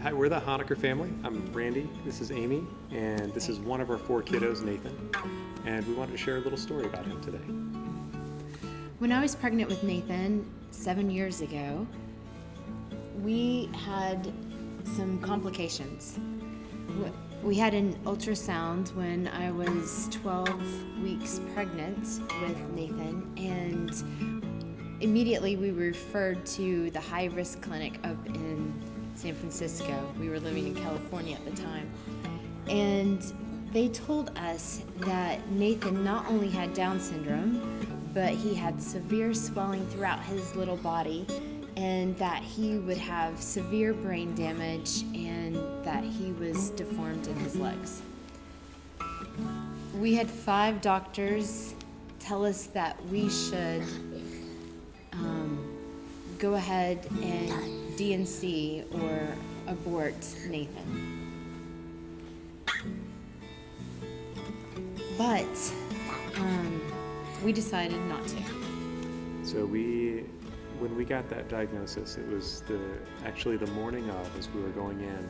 Hi, we're the Honaker family. I'm Randy, this is Amy, and this is one of our 4 kiddos, Nathan. And we wanted to share a little story about him today. When I was pregnant with Nathan 7 years ago, we had some complications. We had an ultrasound when I was 12 weeks pregnant with Nathan, and immediately we were referred to the high-risk clinic up in San Francisco. We were living in California at the time. And they told us that Nathan not only had Down syndrome, but he had severe swelling throughout his little body, and that he would have severe brain damage, and that he was deformed in his legs. We had 5 doctors tell us that we should go ahead and DNC or abort Nathan. But we decided not to. So when we got that diagnosis, it was actually the morning of, as we were going in,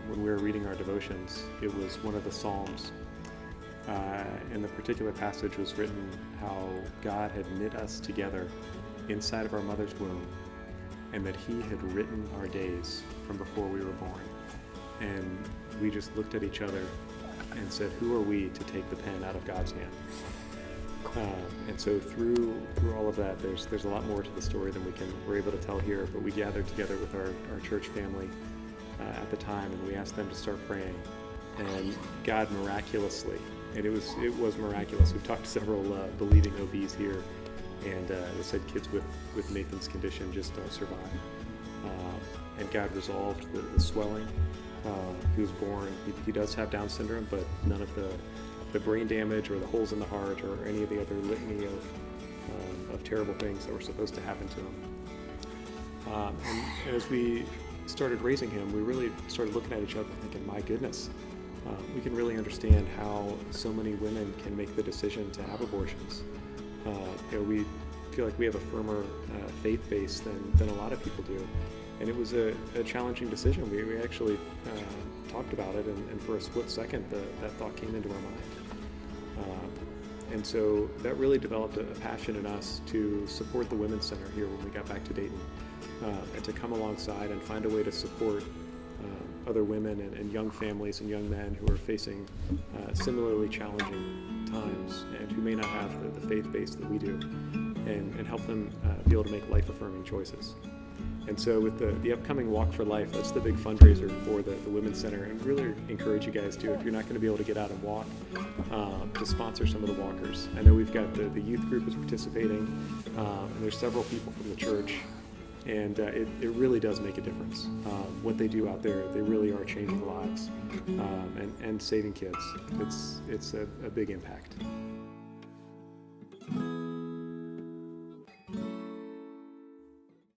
when we were reading our devotions, it was one of the Psalms. And the particular passage was written how God had knit us together inside of our mother's womb, and that he had written our days from before we were born. And we just looked at each other and said, who are we to take the pen out of God's hand? And so through all of that, there's a lot more to the story than we're able to tell here, but we gathered together with our church family at the time, and we asked them to start praying. And God miraculously, and it was miraculous. We've talked to several believing OBs here, and they said kids with Nathan's condition just don't survive. And God resolved the swelling. He was born, he does have Down syndrome, but none of the brain damage or the holes in the heart or any of the other litany of terrible things that were supposed to happen to him. And as we started raising him, we really started looking at each other thinking, my goodness, we can really understand how so many women can make the decision to have abortions. We feel like we have a firmer faith base than a lot of people do. And it was a challenging decision. We actually talked about it, and for a split second, that thought came into our mind. And so that really developed a passion in us to support the Women's Center here when we got back to Dayton, and to come alongside and find a way to support other women and young families and young men who are facing similarly challenging times and who may not have the faith base that we do, and help them be able to make life-affirming choices. And so with the upcoming Walk for Life, that's the big fundraiser for the Women's Center, and really encourage you guys to, if you're not going to be able to get out and walk, to sponsor some of the walkers. I know we've got the youth group is participating, and there's several people from the church, and it really does make a difference. What they do out there, they really are changing lives and saving kids. It's a big impact.